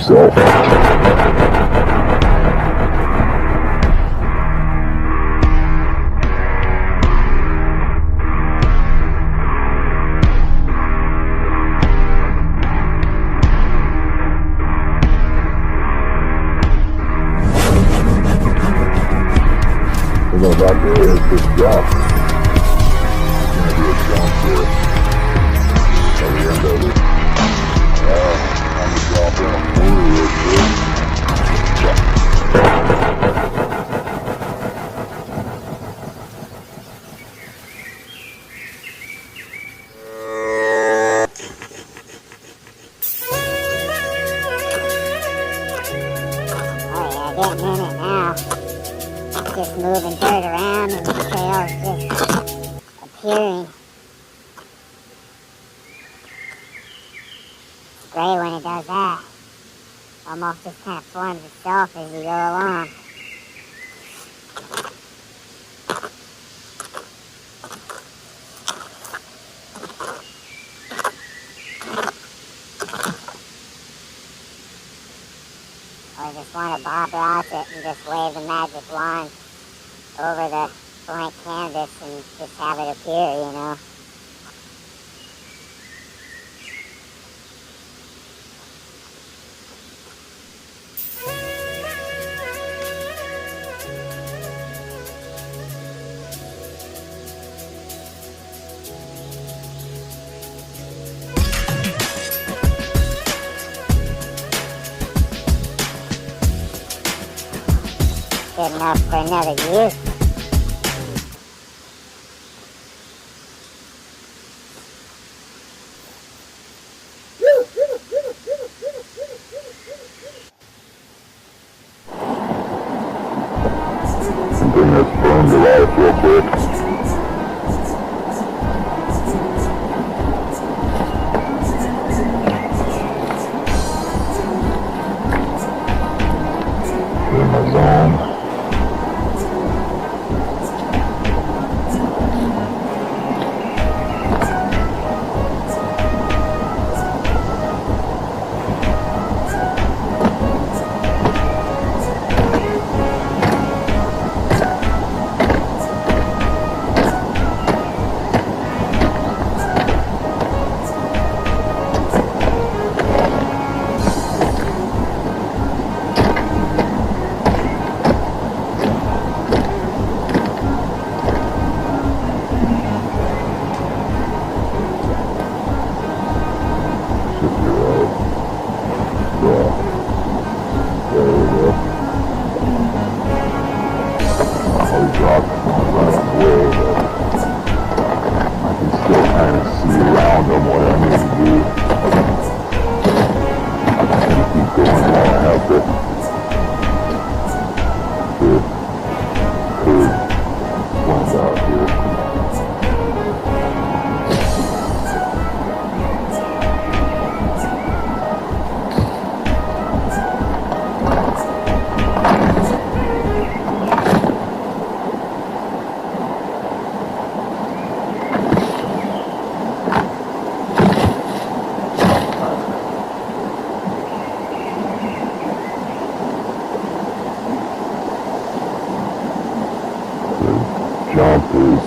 yourself. We're going back to hit this drop. It's going to be a jump here. At the end of it. I'm going to drop in a corner real quick. Getting in it now. Just moving dirt around and the trail's just appearing. It's great when it does that. Almost just kind of forms itself as you go along. Or just want to bob out it and just wave the magic wand over the blank canvas and just have it appear, you know. Good enough for another use. Bring this boom to life real quick. In my zone. Jump is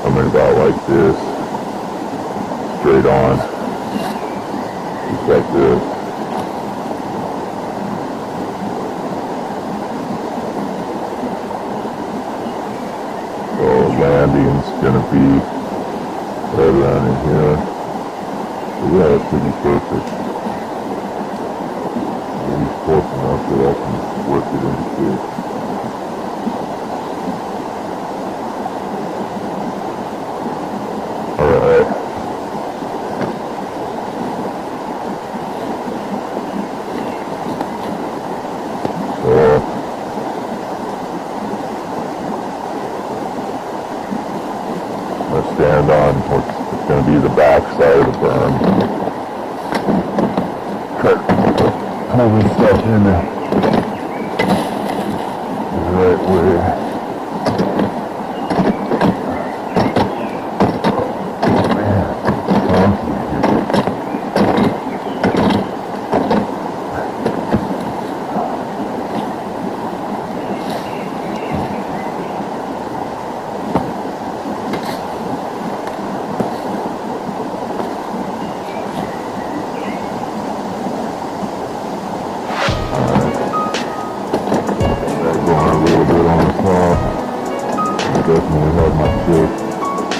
coming about like this, straight on, just like this. So landing's gonna be right around in here. So yeah, that should be perfect. Maybe close enough that I can work it into it. Alright. So I'm going to stand on what's going to be the back side of the berm. Try to pull this stuff in the right way. definitely have my shit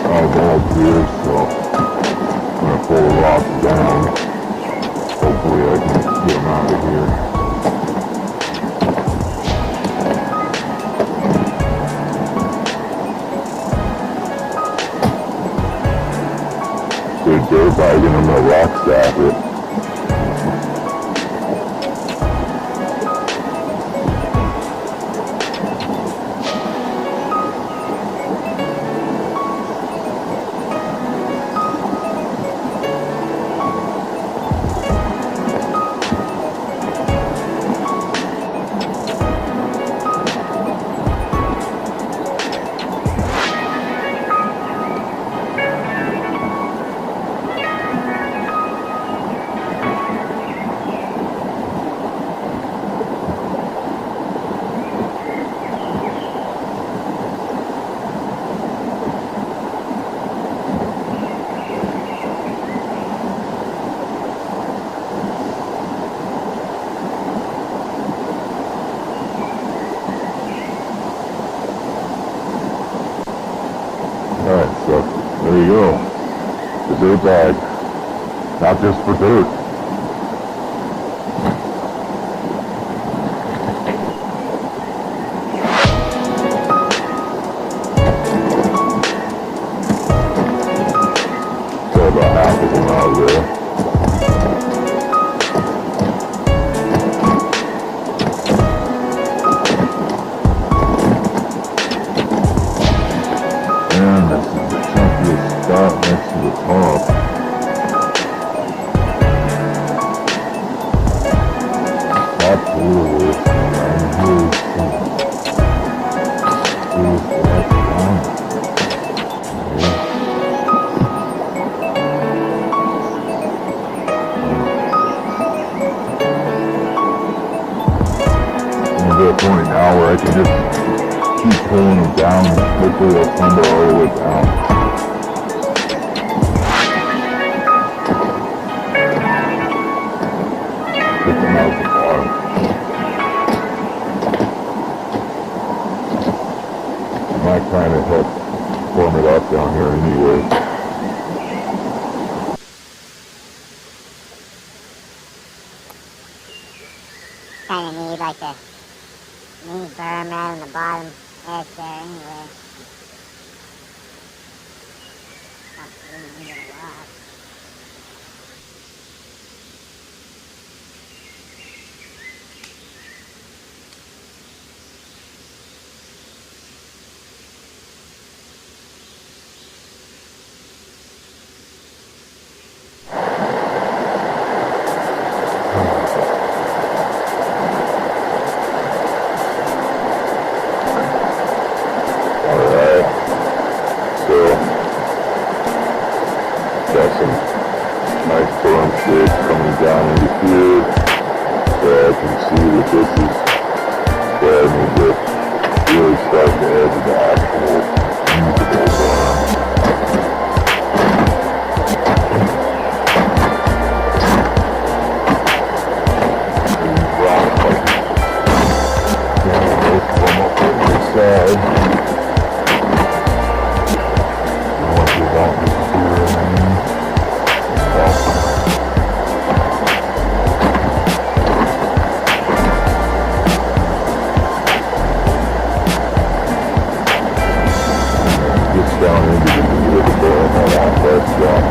eyeballed here, so I'm gonna pull the rocks down. Hopefully I can get them out of here. Dude, dirt biking, I'm gonna rock stack it. Alright, so there you go. The dirt bag. Not just for dirt. So about half of them out of there. And this is the chunkiest spot next to the top. Absolutely. I'm to a point now where I can just keep pulling them down and hopefully they'll tumble all the way down. Get them out the bottom. Might kind of help form it up down here anyway. Kind of need like a mini berm right on the bottom edge there anyway. Not really need it a lot. Alright, so got some nice berm shapes coming down into here, so I can see that this is where I need to really start to edge the actual usable berm. These rocks, like, most of them up on this side. Down into the middle of the barrel on that last drop.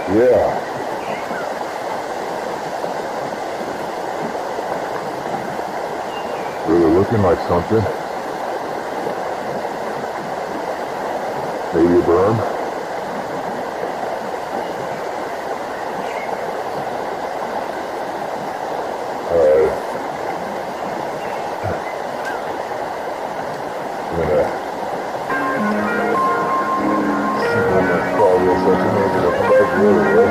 Yeah. Really looking like something. Maybe a berm. Alright. I'm gonna see how much progress I can make it up back the other way.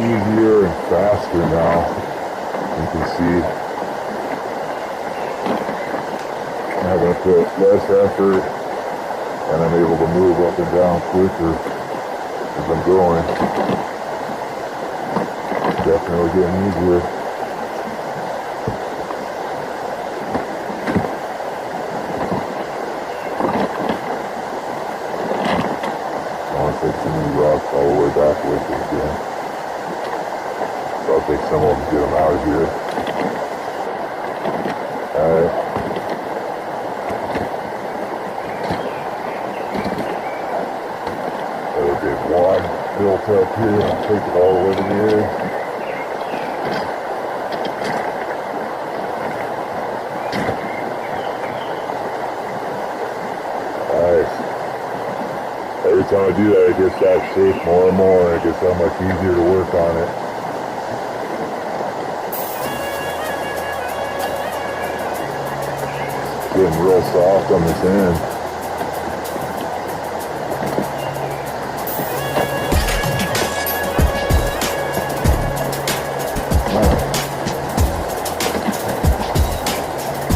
Easier and faster now. You can see I'm having to put less effort and I'm able to move up and down quicker as I'm going. It's definitely getting easier. I want to take some new rocks all the way back with it again. I'll take some of them to get them out of here. Alright. Another big wad built up here. I'll take it all the way to the edge. Nice. Every time I do that, it gets that shape more and more, and it gets so much easier to work on it. Getting real soft on this end.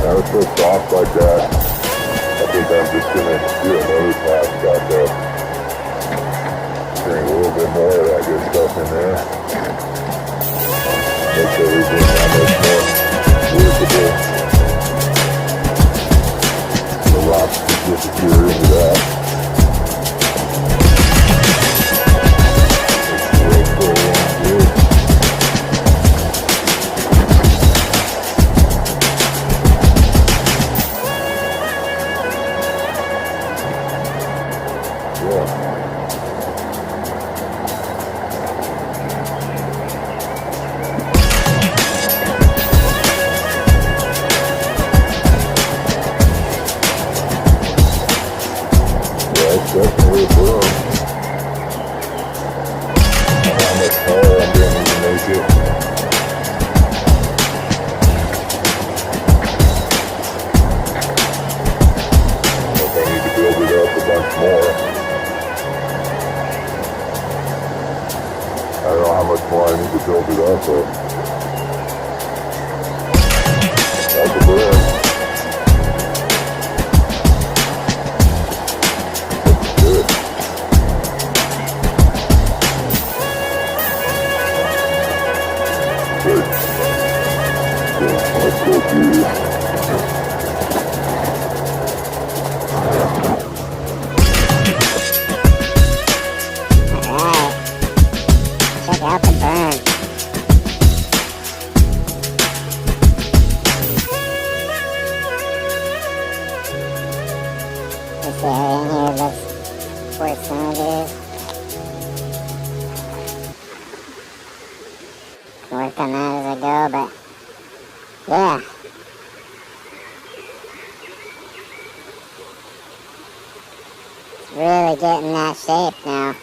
Now it's so soft like that, I think I'm just going to do another pass back up. Bring a little bit more of that good stuff in there. Make everything that much more workable. The rocks just disappear into that. It's real cool on here. Yeah. Definitely a berm. I don't know how much taller I'm going to need to make it. I don't know if I need to build it up a bunch more. I don't know how much more I need to build it up, but that's a berm. Let's go through. Alright. Check out the burn. This area in here looks where some of it is. Work on that as I go, but yeah. really getting that shape now.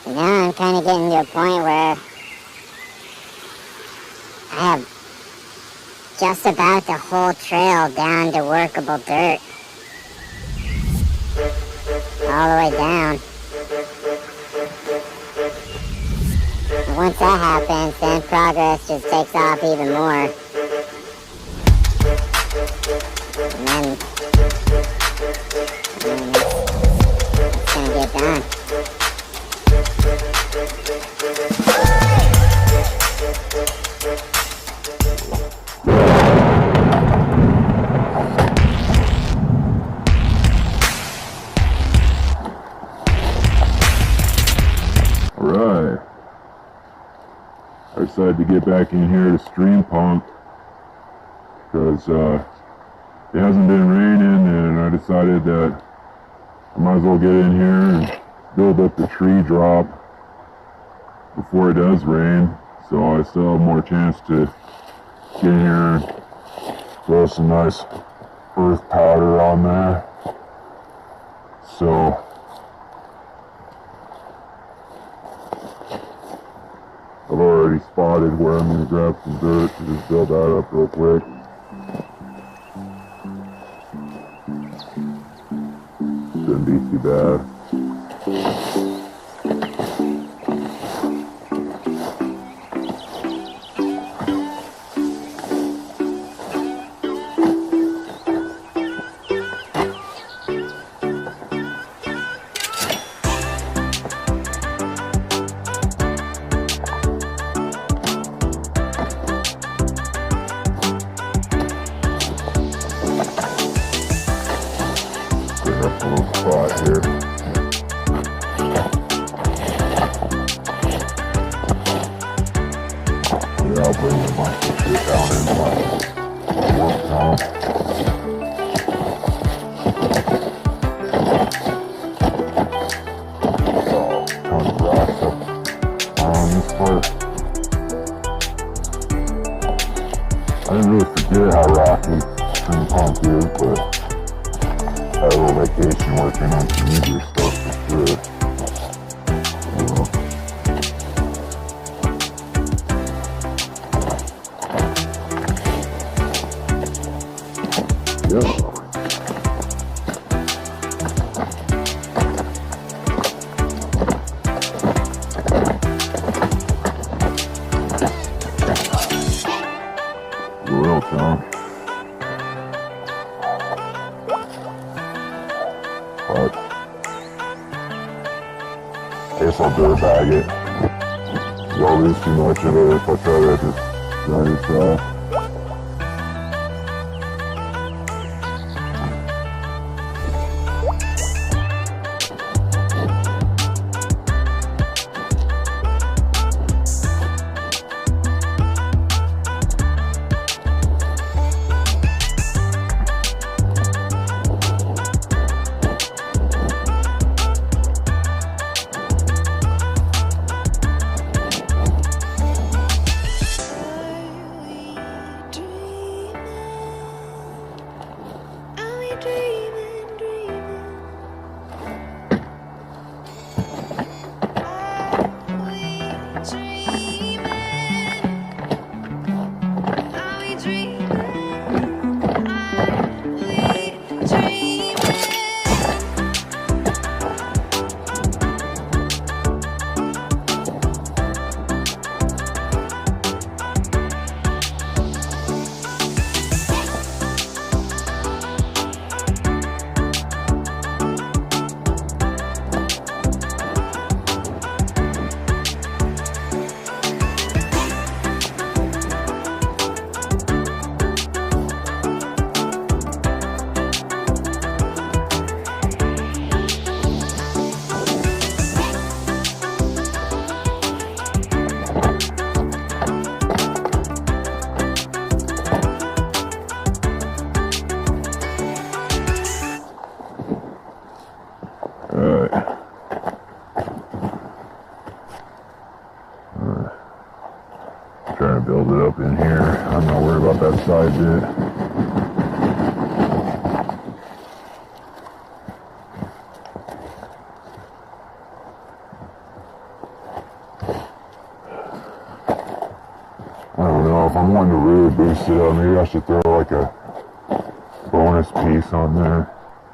Now I'm kind of getting to a point where I have just about the whole trail down to workable dirt. All the way down. And once that happens, then progress just takes off even more. And then it's gonna get done. Alright. I decided to get back in here to Streampunk because it hasn't been raining, and I decided that I might as well get in here and build up the tree drop before it does rain, so I still have more chance to get in here and throw some nice earth powder on there. So I've already spotted where I'm going to grab some dirt to just build that up real quick. Shouldn't be too bad. A little spot here. Yeah, I'll bring a bunch of shit down in my work zone. Oh, ton of rocks up on this part. I didn't really forget how rocky Streampunk is, but had a little vacation working on some easier stuff for sure. Yeah. What else, huh? But I guess I'll dirt bag it. Don't lose too much of it if I try to just grind it off. build it up in here. I'm not worried about that side bit. I don't know if I'm wanting to really boost it up. Maybe I should throw like a bonus piece on there.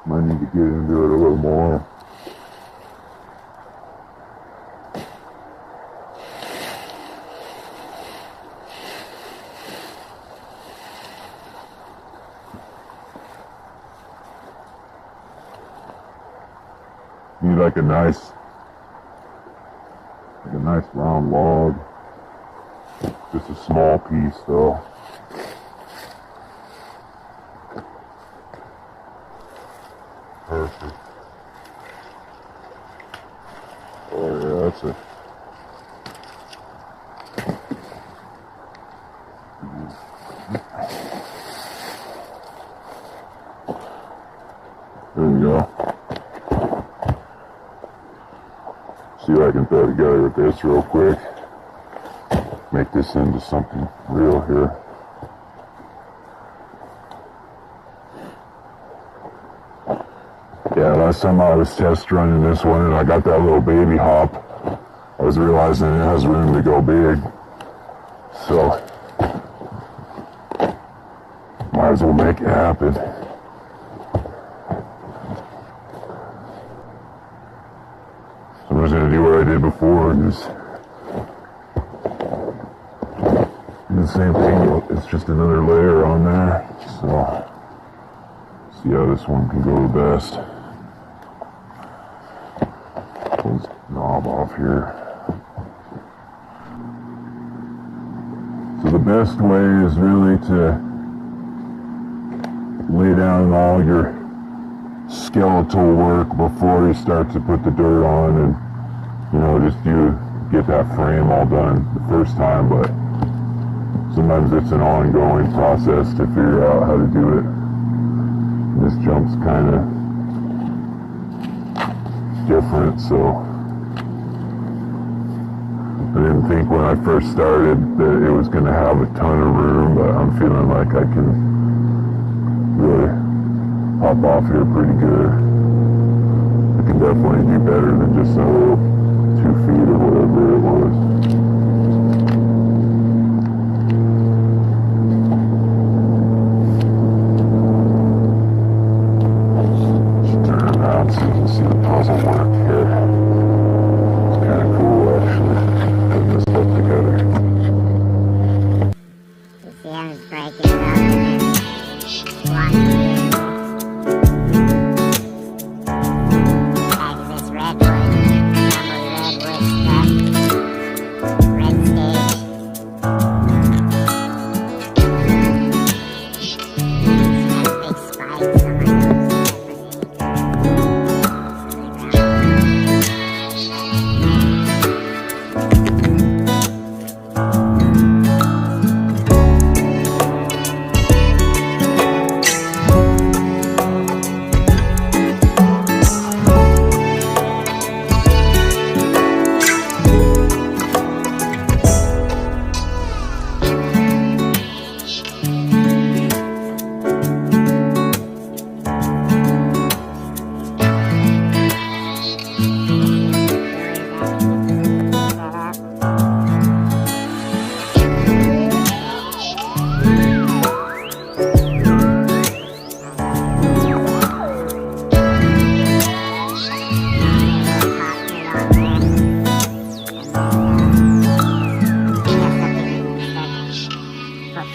Might need to get into it a little more. Need like a nice round log. Just a small piece though. Perfect. Oh yeah, that's it. There we go. See what I can throw together with this real quick. Make this into something real here. Yeah, last time I was test running this one and I got that little baby hop, I was realizing it has room to go big. So, might as well make it happen. So I'm just going to do what I did before and just do the same thing. It's just another layer on there. So, see how this one can go the best. Pull this knob off here. So the best way is really to lay down all your skeletal work before you start to put the dirt on, and just get that frame all done the first time, but sometimes it's an ongoing process to figure out how to do it. This jump's kind of different, so I didn't think when I first started that it was going to have a ton of room, but I'm feeling like I can really pop off here pretty good. I can definitely do better than just a little 2 feet or whatever it was. So you can see the puzzle work here. It's kind of cool actually, putting this stuff together. You see how it's breaking it up and then blocking it. Back to this redwood, probably redwood stuff. Red stage. It's got big spikes on my nose.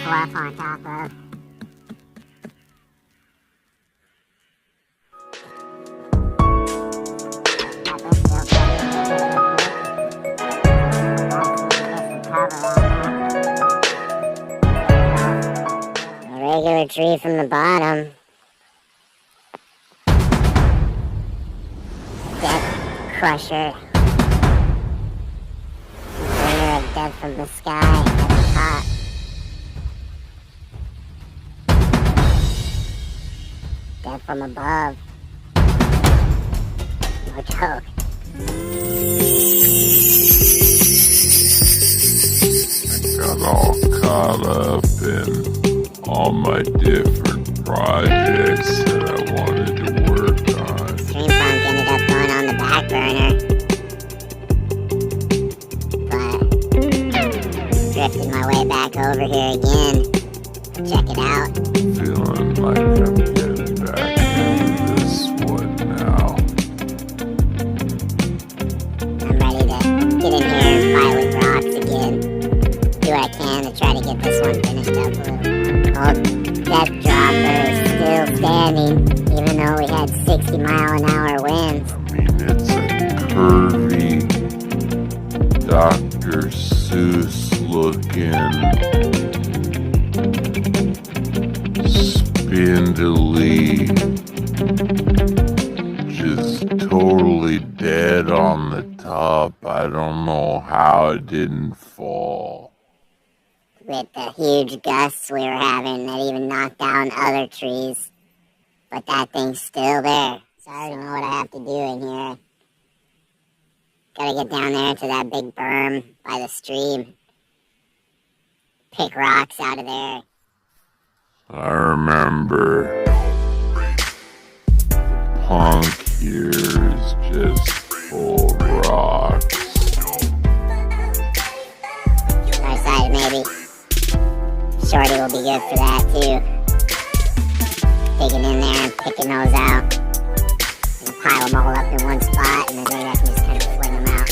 Fluff on top of. A regular tree from the bottom. Death crusher. Bringer of death from the sky at the top. Death from above. No joke. Got all caught up in all my different projects that I wanted to work on. Streampunk ended up going on the back burner. But drifted my way back over here again. Check it out. Feeling like I'm getting back into this one now. I'm ready to get in here and fight with rocks again. Do what I can to try to get this one finished up a little more. Old Death Dropper is still standing, even though we had 60-mile-an-hour winds. I mean, it's a curvy, Dr. Seuss looking, spindly, just totally dead on the top. I don't know how it didn't fall. With the huge gusts we were having that even knocked down other trees. But that thing's still there. So I already know what I have to do in here. Gotta get down there to that big berm by the stream. Pick rocks out of there. I remember punk here is just full of rocks. Our side, maybe. Shorty will be good for that, too. Digging in there and picking those out. And pile them all up in one spot, and then maybe I can just kind of fling them out.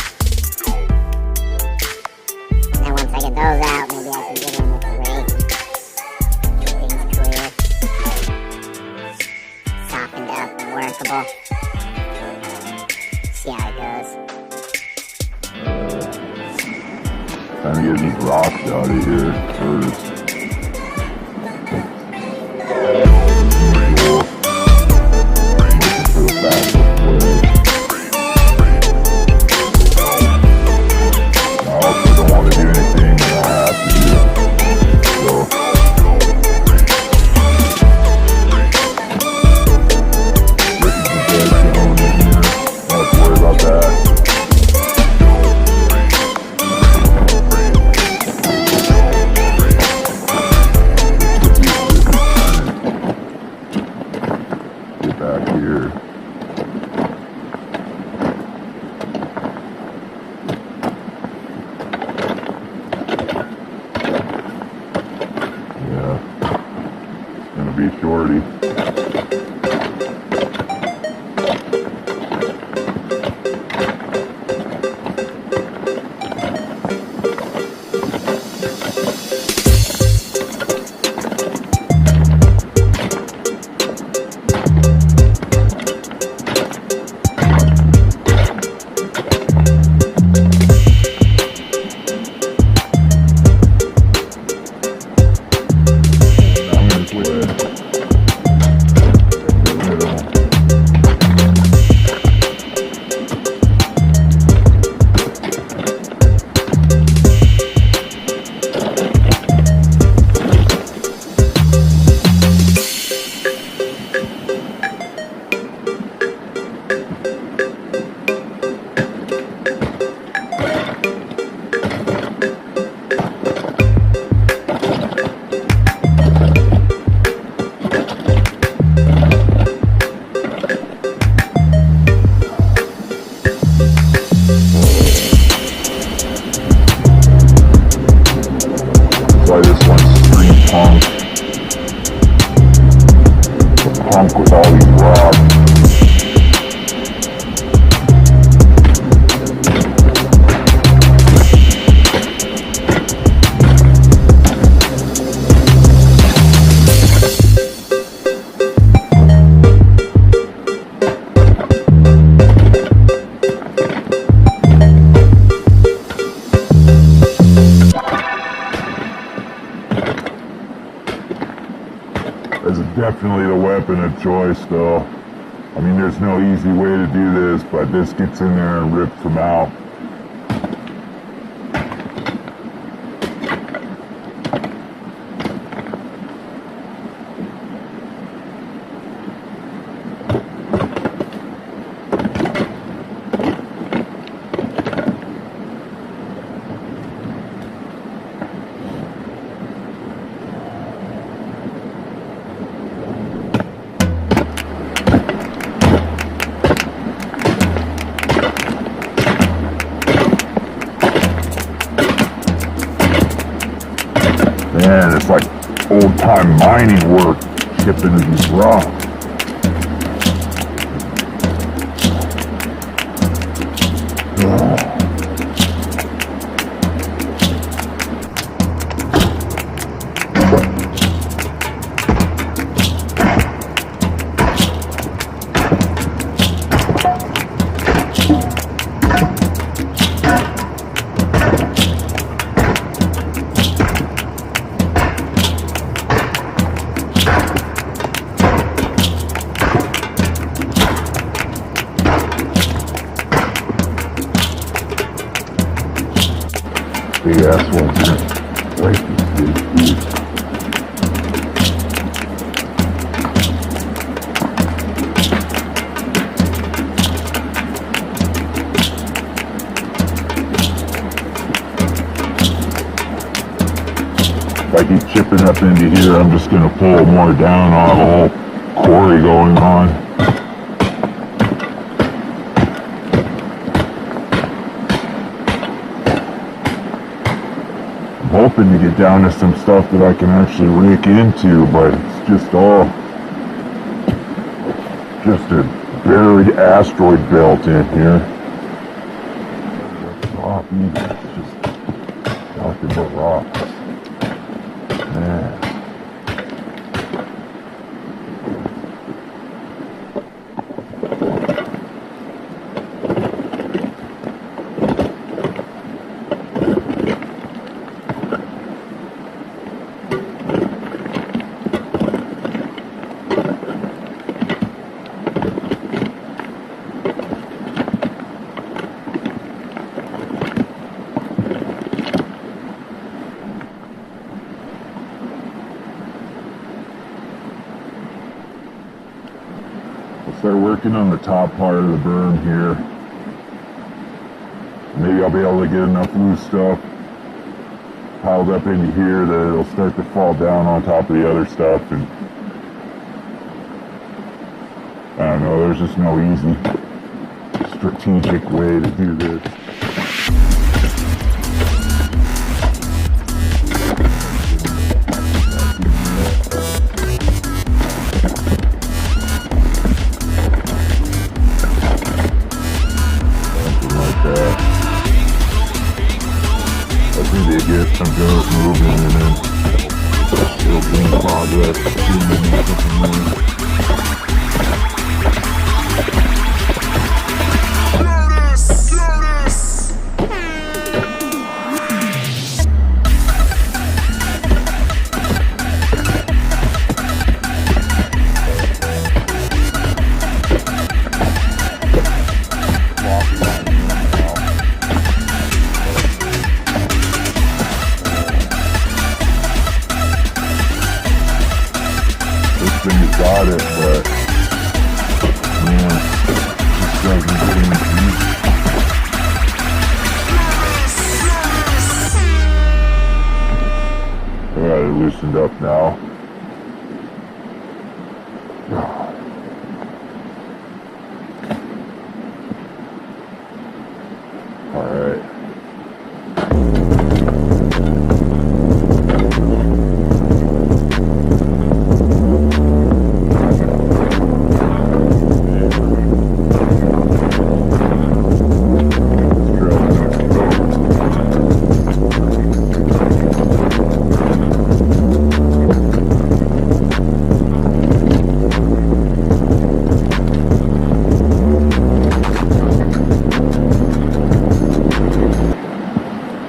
And then once I get those out, maybe I can get in with the rake. Get things clear. Softened up and workable. See how it goes. Trying to get these rocks out of here first. Shorty. Why this one's Streampunk. The punk with all these rocks. This is definitely the weapon of choice, though. I mean, there's no easy way to do this, but this gets in there and rips them out. Man, it's like old-time mining work, chipping these rocks. Big ass ones here. Right, if I keep chipping up into here, I'm just gonna pull more down. I'll have a whole quarry going on. Hoping to get down to some stuff that I can actually rake into, but it's just a buried asteroid belt in here. It's just nothing but rocks. Man. Start working on the top part of the berm here. Maybe I'll be able to get enough loose stuff piled up into here that it'll start to fall down on top of the other stuff. And I don't know, there's just no easy strategic way to do this. Get some dirt moving and then it'll be in progress. Got it, but man, just doesn't seem to. Alright, it loosened up now. Alright.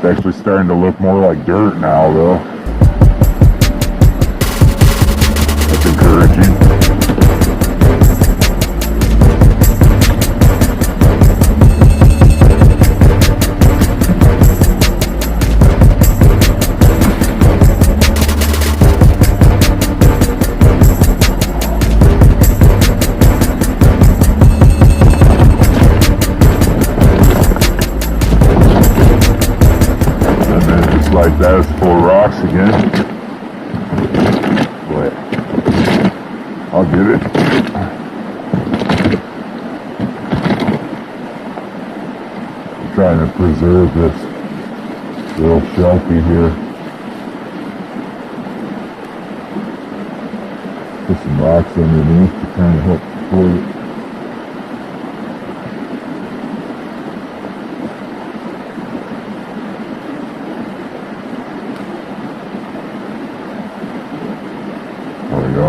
Actually starting to look more like dirt now, though. That's encouraging. Like that is full of rocks again. But I'll get it. I'm trying to preserve this little shelfie here. Put some rocks underneath to kind of help support it. There we go.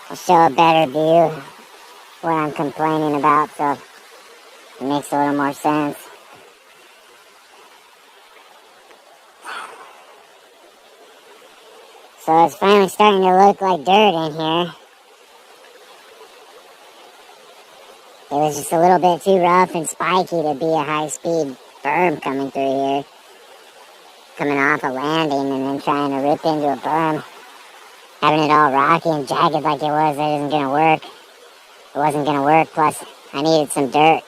I'll show a better view of what I'm complaining about, so it makes a little more sense. So it's finally starting to look like dirt in here. It was just a little bit too rough and spiky to be a high-speed berm coming through here. Coming off a landing and then trying to rip into a berm. Having it all rocky and jagged like it was, that isn't going to work. It wasn't going to work, plus I needed some dirt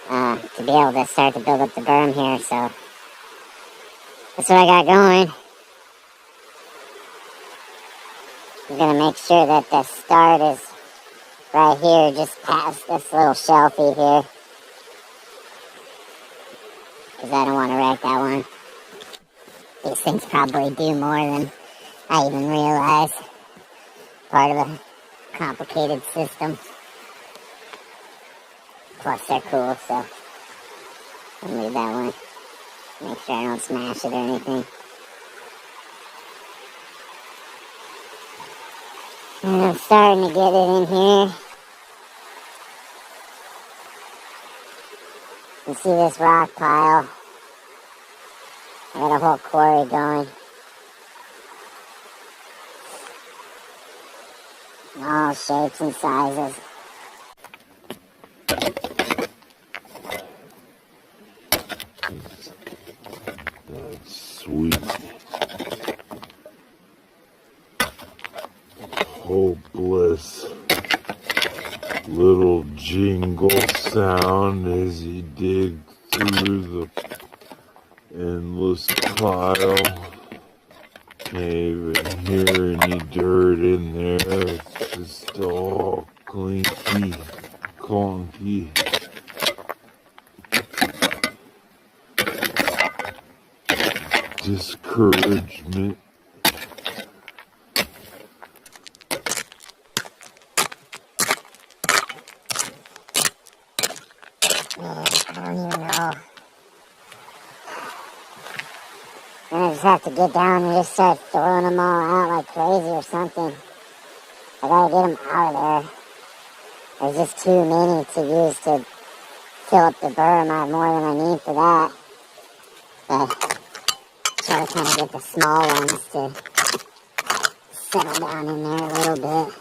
to be able to start to build up the berm here, so that's what I got going. I'm going to make sure that the start is right here, just past this little shelfie here, because I don't want to wreck that one. These things probably do more than I even realize. Part of a complicated system. Plus they're cool, so I'll leave that one. Make sure I don't smash it or anything. And I'm starting to get it in here. You see this rock pile? I got a whole quarry going. All shapes and sizes. That's sweet. Hopeless little jingle sound as you dig through the endless pile. Can't even hear any dirt in there. It's just all clinky, clunky. Discouragement. I don't even know. And I just have to get down and just start throwing them all out like crazy or something. I gotta get them out of there. There's just too many to use to fill up the berm. I have more than I need for that. But try to kind of get the small ones to settle down in there a little bit.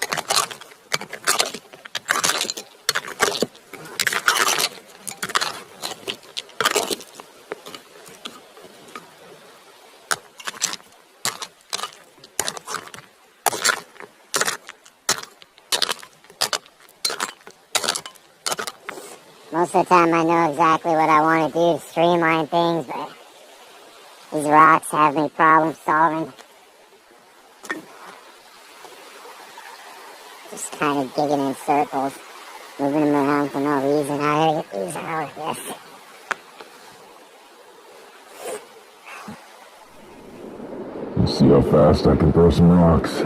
Most of the time I know exactly what I want to do to streamline things, but these rocks have me problem solving. Just kind of digging in circles, moving them around for no reason. I gotta get these out of this. Let's see how fast I can throw some rocks.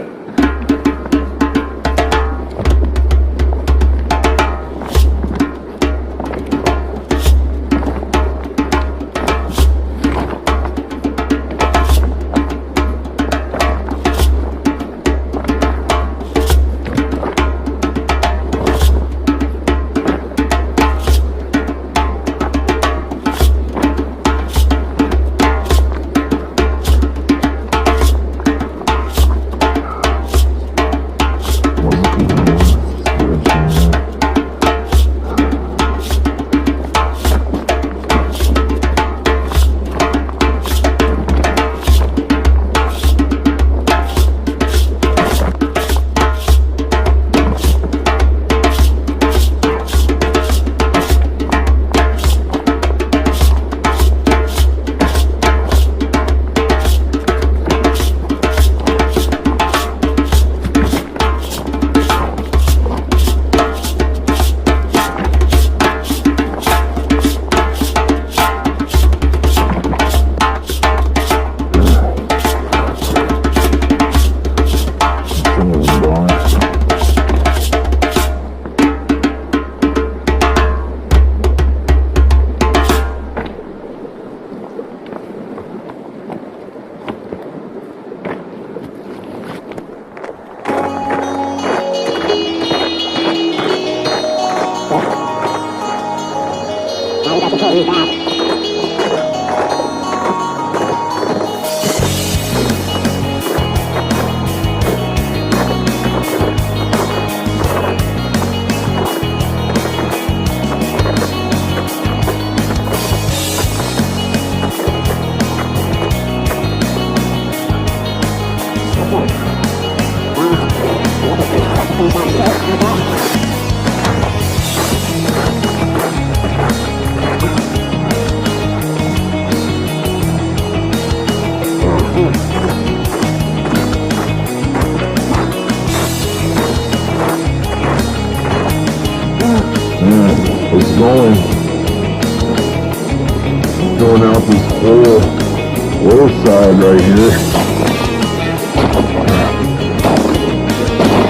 It's going out this whole side right here.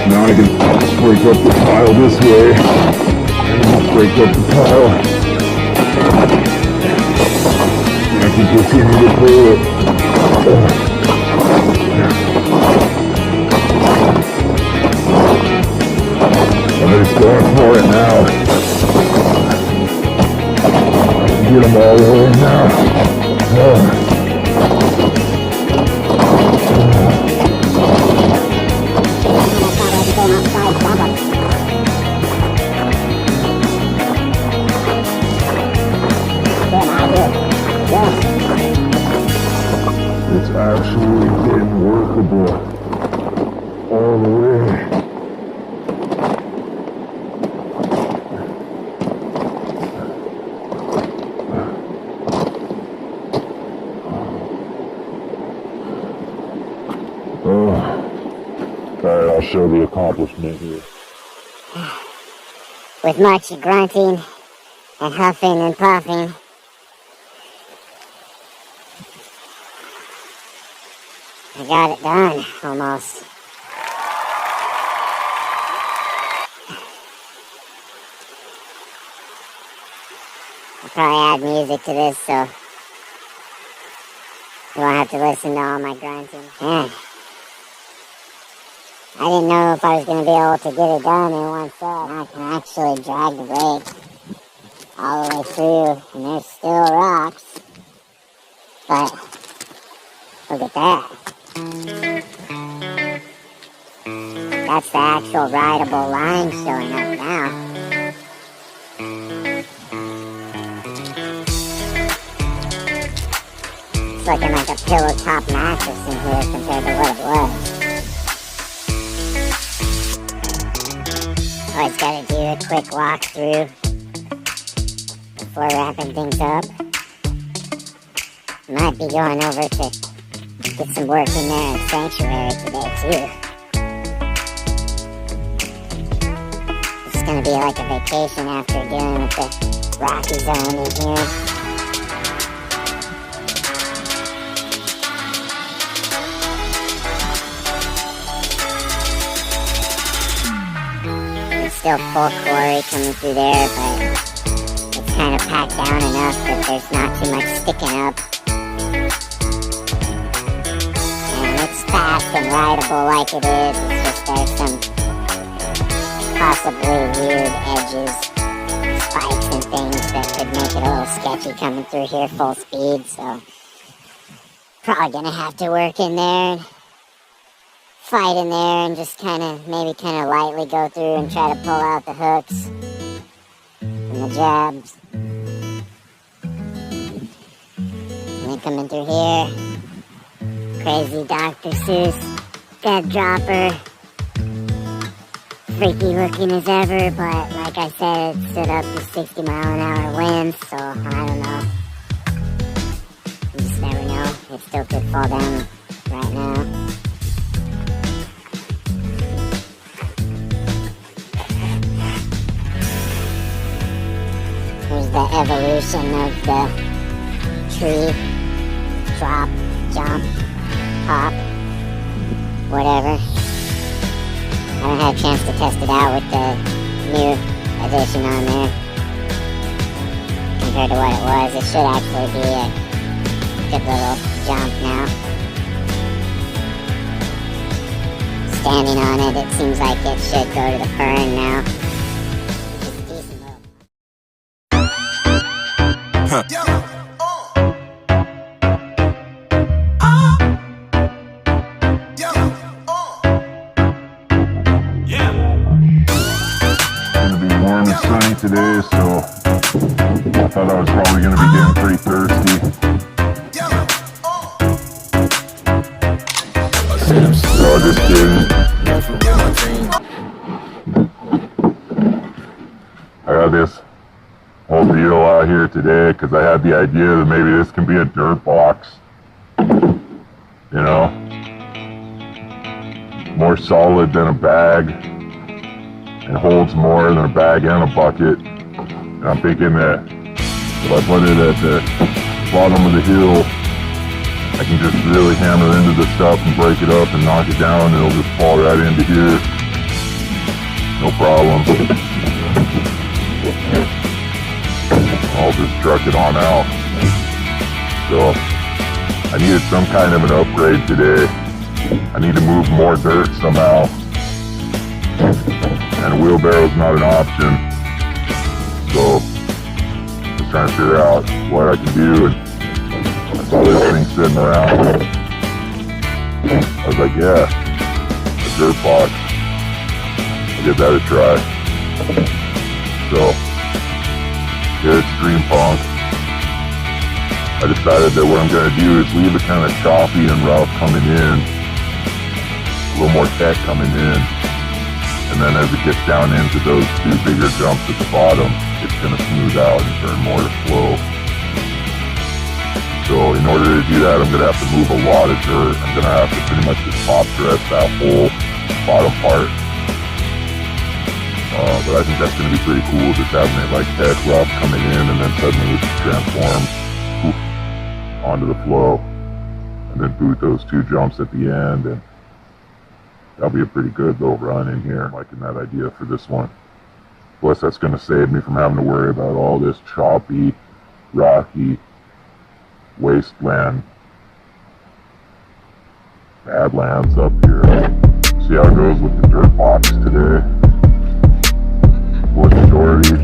Now I can break up the pile this way. And break up the pile. I can continue to pull it. I'm just going for it now. Get them all the way now. It's actually getting workable all the way. Alright, I'll show the accomplishment here. With much grunting and huffing and puffing, I got it done, almost. I'll probably add music to this so you won't have to listen to all my grunting. Man, I didn't know if I was going to be able to get it done in one shot. I can actually drag the brake all the way through, and there's still rocks. But look at that. That's the actual rideable line showing up now. It's looking like a pillow top mattress in here compared to what it was. Always gotta do a quick walkthrough before wrapping things up. Might be going over to get some work in there at Sanctuary today too. It's gonna be like a vacation after dealing with the rocky zone in here. still full quarry coming through there, but it's kind of packed down enough that there's not too much sticking up. And it's fast and rideable like it is. It's just there's some possibly weird edges, spikes and things that could make it a little sketchy coming through here full speed, so probably gonna have to work in there and fight in there and just maybe lightly go through and try to pull out the hooks and the jabs. And then coming through here, crazy Dr. Seuss dead dropper. Freaky looking as ever, but like I said, it stood up to 60-mile-an-hour winds, so I don't know. You just never know. It still could fall down right now. Here's the evolution of the tree. Drop, jump, pop, whatever. I haven't had a chance to test it out with the new addition on there. Compared to what it was, it should actually be a good little jump now. Standing on it, it seems like it should go to the fern now. Which is a decent little... Sunny today, so I thought I was probably going to be getting pretty thirsty. No, just kidding. I got this whole deal out here today because I had the idea that maybe this can be a dirt box. You know? More solid than a bag. It holds more than a bag and a bucket. And I'm thinking that if I put it at the bottom of the hill, I can just really hammer into the stuff and break it up and knock it down, and it'll just fall right into here. No problem. I'll just truck it on out. So, I needed some kind of an upgrade today. I need to move more dirt somehow. And a wheelbarrow's not an option. So, just trying to figure out what I can do. And I saw this thing sitting around. I was like, yeah, a dirt box. I'll give that a try. So, here at Streampunk, I decided that what I'm going to do is leave it kind of choppy and rough coming in. A little more tech coming in. And then as it gets down into those two bigger jumps at the bottom, it's going to smooth out and turn more to flow. So in order to do that, I'm going to have to move a lot of dirt. I'm going to have to pretty much just top dress that whole bottom part. But I think that's going to be pretty cool, just having it like tech rough coming in and then suddenly it transforms onto the flow. And then boot those two jumps at the end, and that'll be a pretty good little run in here. I'm liking that idea for this one. Plus, that's going to save me from having to worry about all this choppy, rocky wasteland badlands up here. See how it goes with the dirt box today. Bush Doherty.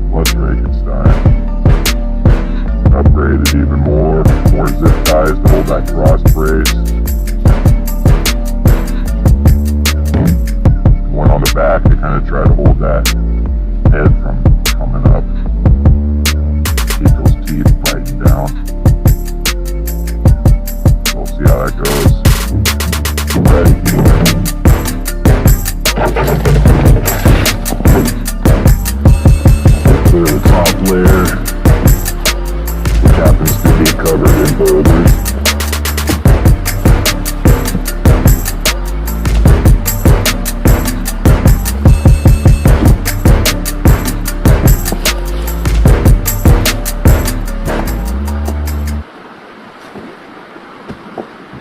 Plus Regenstein. Upgraded even more. More zip ties to hold that cross brace. One on the back to kind of try to hold that head from coming up. Keep those teeth biting down. We'll see how that goes. Ready. Clear the top layer, which happens to be covered in boulders.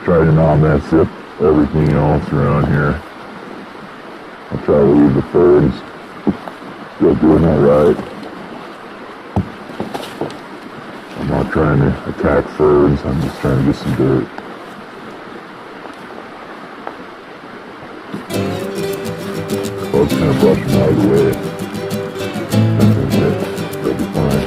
Try to not mess up everything else around here. I'll try to leave the birds. Still doing that right. I'm not trying to attack birds, I'm just trying to get some dirt. I was kind of brushing out of the way. That's it. They'll be fine.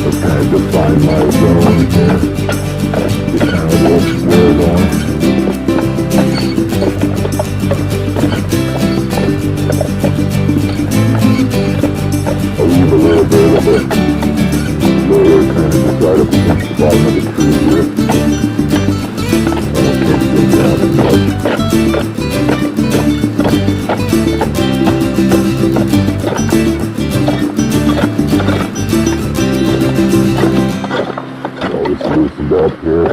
Just kind of define my zone here. Get kind of where we're going. I'll leave a little bit of it lower, kind of just right up against the bottom of the tree here. I don't think it's down as much. Always loosened up here.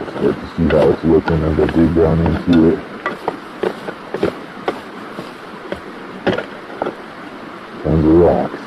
Start to see how it's looking as I dig down into it. Tons of rocks.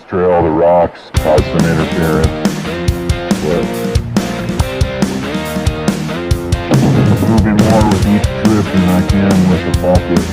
trail, the rocks cause some interference. But I'm moving more with each trip than I can with the bucket.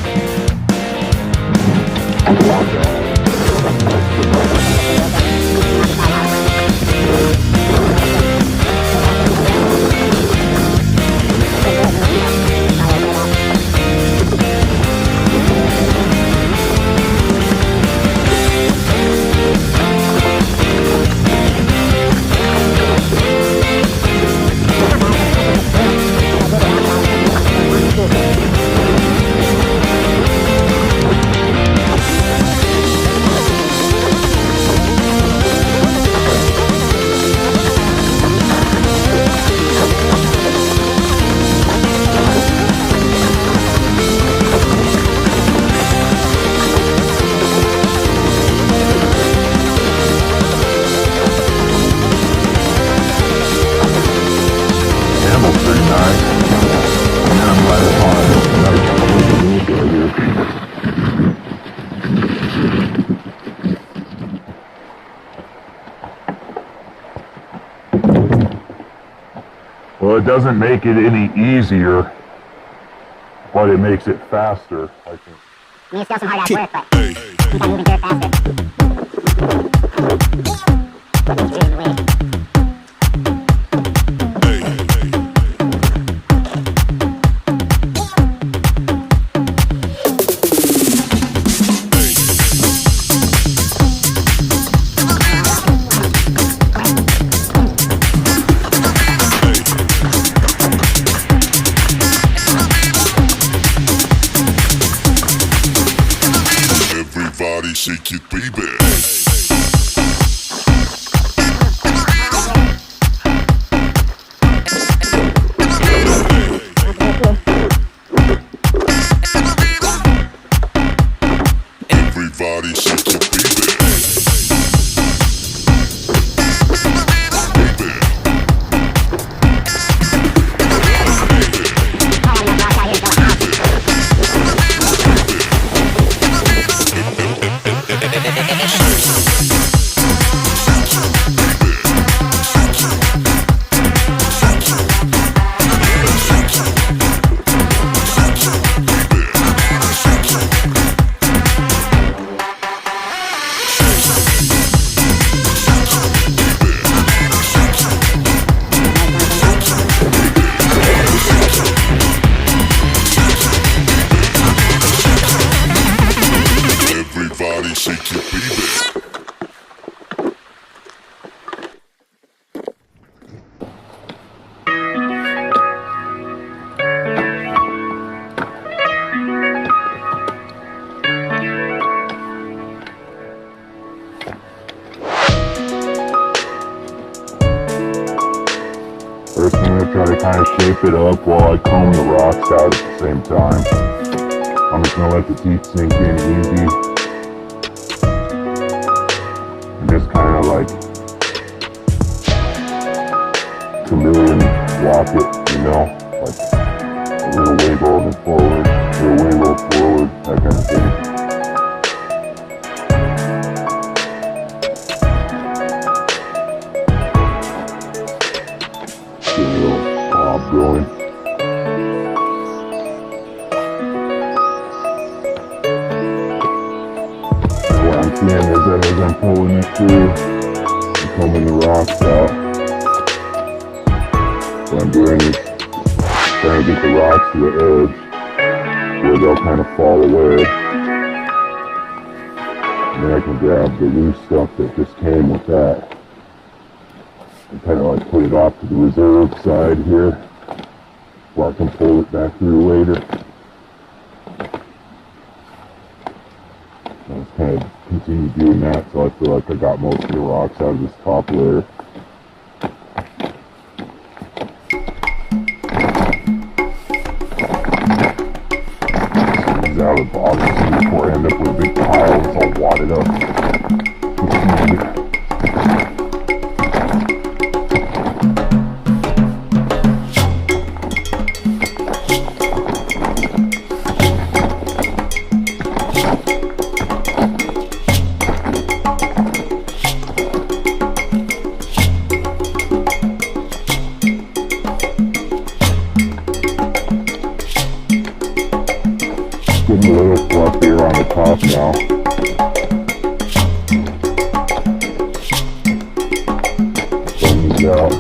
Well, it doesn't make it any easier, but it makes it faster, I think. I mean, it's still some hard-ass work, but I think I'm moving dirt faster. It's really weird. Everybody shake it, baby. Everybody shake it, baby. Everybody shake it, baby. First, I'm going to try to kind of shape it up while I comb the rocks out at the same time. I'm just going to let the teeth sink in easy. And just kind of like chameleon walk it, you know? Like a little wiggle and forward, a little wiggle forward, that kind of thing. Get a little pop going. What I'm seeing is that as I'm pulling it through, I'm combing the rocks out. What I'm doing is trying to get the rocks to the edge where they'll kind of fall away. And then I can grab the loose stuff that just came with that and kind of like put it off to the reserve side here where I can pull it back through later. I'll just kind of continue doing that so I feel like I got most of the rocks out of this top layer. These out of the bottom before I end up with a big pile that's all wadded up. up here on the top now. Sun is out.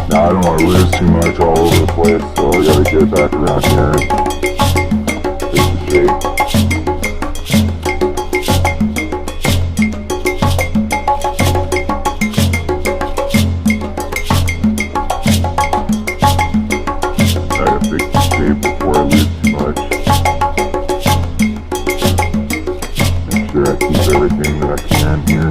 Now I don't want to lose too much all over the place, so I gotta get back around here and fix the shape. I gotta fix the shape before I lose too much. Make sure I keep everything that I can here.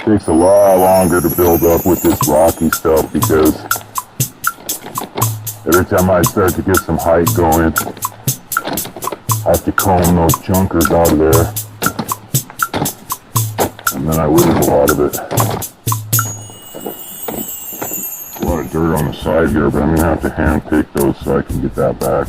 Takes a lot longer to build up with this rocky stuff because every time I start to get some height going, I have to comb those chunkers out of there, and then I lose a lot of it. A lot of dirt on the side here, but I'm gonna have to hand pick those so I can get that back.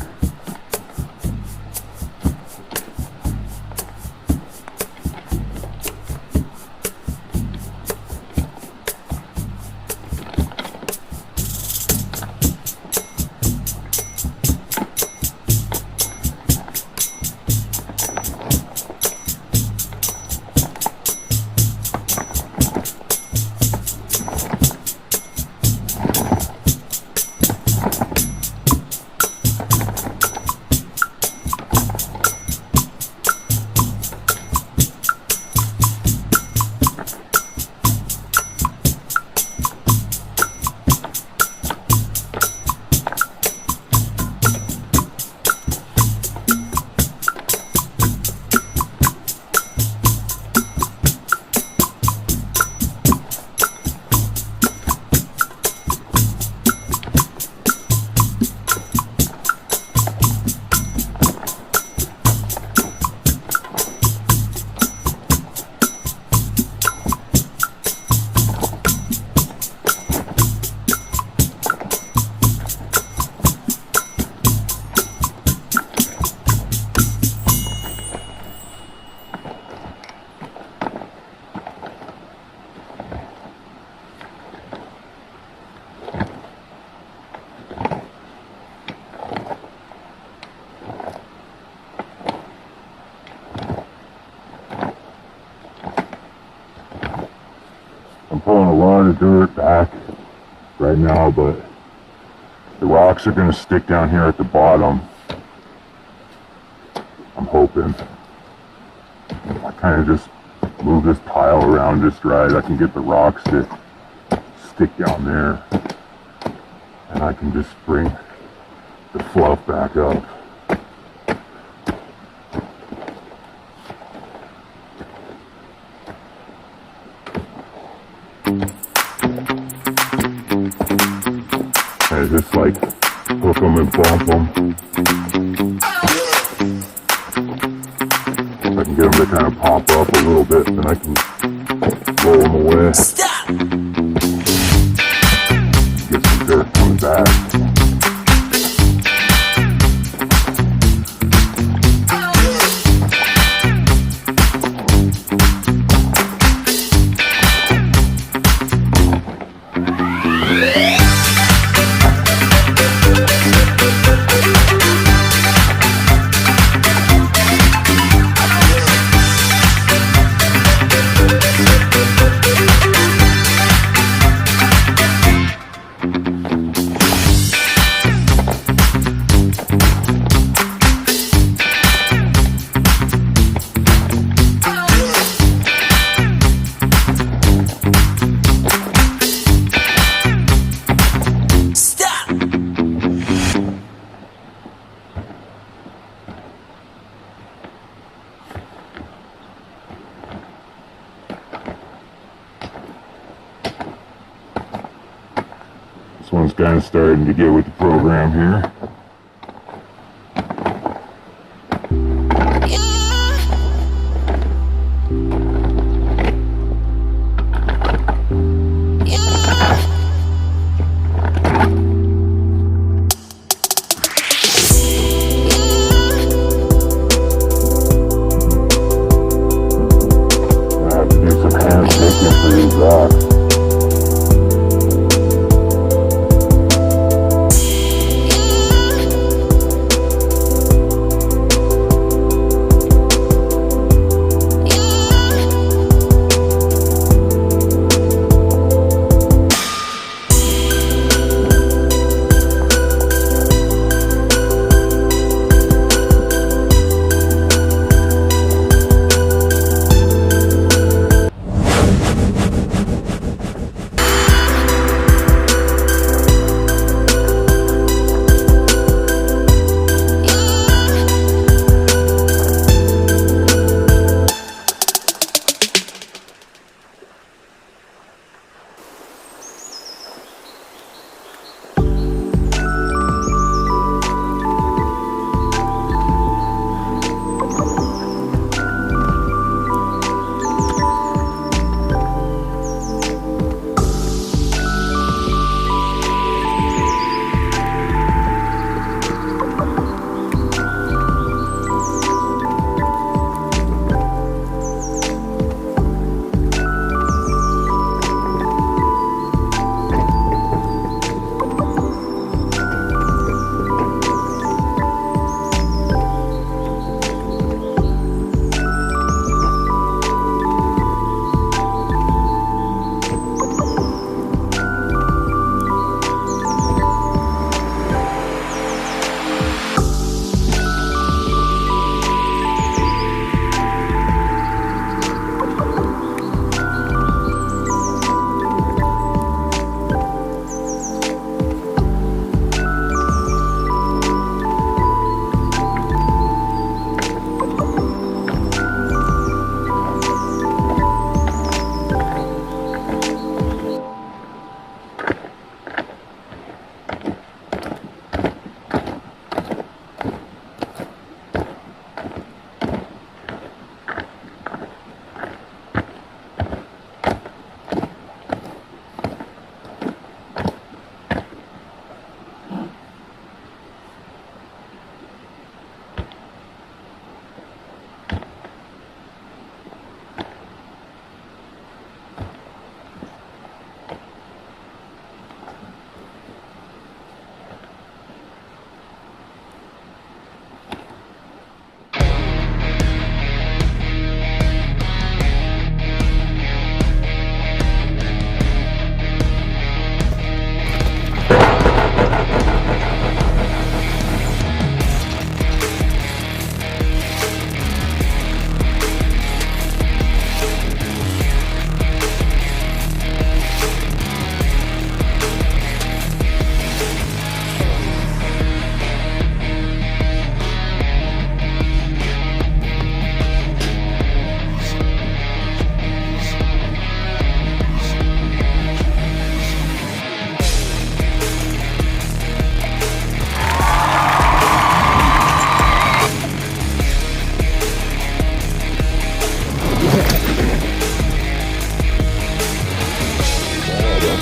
I'm pulling a lot of dirt back right now, but the rocks are going to stick down here at the bottom. I'm hoping. I kind of just move this pile around just right. I can get the rocks to stick down there, and I can just bring the fluff back up. And just like hook them and bump them. If I can get them to kind of pop up a little bit, then I can roll them away. Stop! Get some dirt from the back. This one's kind of starting to get with the program here. I have to do some hand picking for these rocks.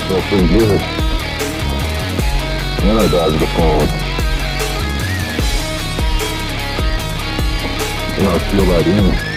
Felt pretty good. And I dodged the phone. And I feel that in.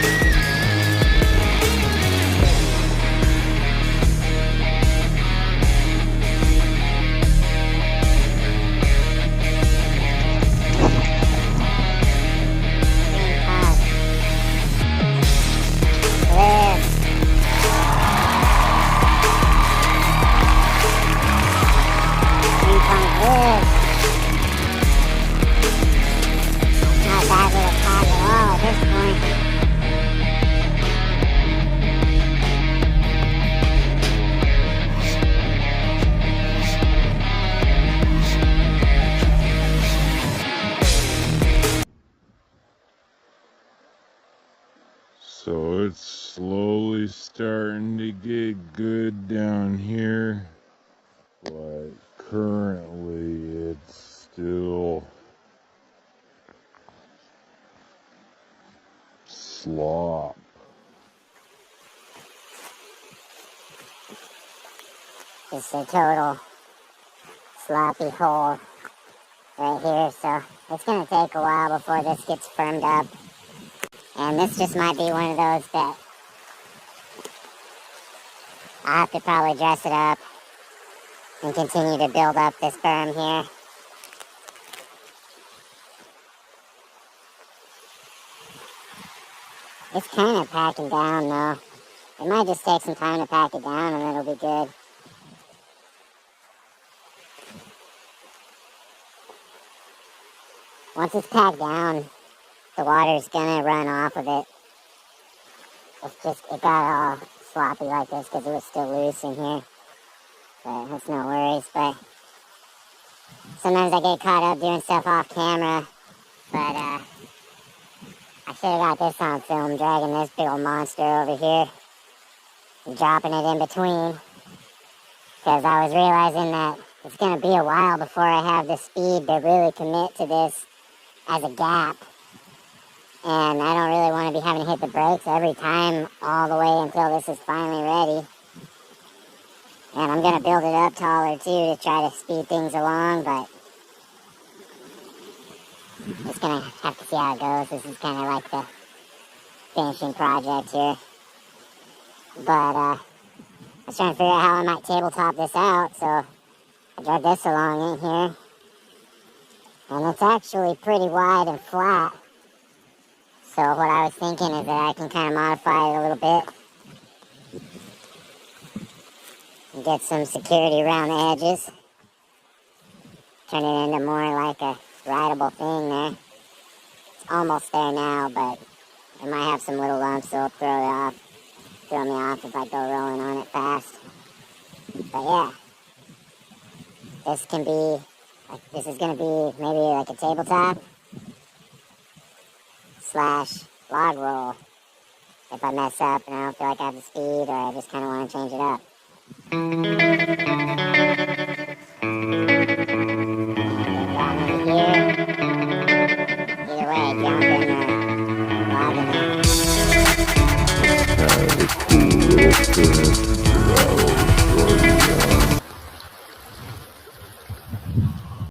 Not bad little pack at all at this point. So it's slowly starting to get good down here, but currently it's still slop. Just a total sloppy hole right here, so it's going to take a while before this gets firmed up. And this just might be one of those that I'll have to probably dress it up and continue to build up this berm here. It's kind of packing down though. It might just take some time to pack it down and it'll be good. Once it's packed down, the water's gonna run off of it. It got all sloppy like this because it was still loose in here. But that's no worries. But sometimes I get caught up doing stuff off camera. But I should have got this on film, dragging this big old monster over here and dropping it in between. Because I was realizing that it's gonna be a while before I have the speed to really commit to this as a gap. And I don't really want to be having to hit the brakes every time all the way until this is finally ready. And I'm going to build it up taller too to try to speed things along, but it's going to have to see how it goes. This is kind of like the finishing project here. But I was trying to figure out how I might tabletop this out, so I dragged this along in here. And it's actually pretty wide and flat. So what I was thinking is that I can kind of modify it a little bit and get some security around the edges. Turn it into more like a rideable thing there. It's almost there now, but it might have some little lumps that'll throw me off if I go rolling on it fast. But yeah, this is going to be maybe like a tabletop / log roll if I mess up and I don't feel like I have the speed, or I just kind of want to change it up. Down over here. Either way, jump in or log in there. Kind of a cool little thing.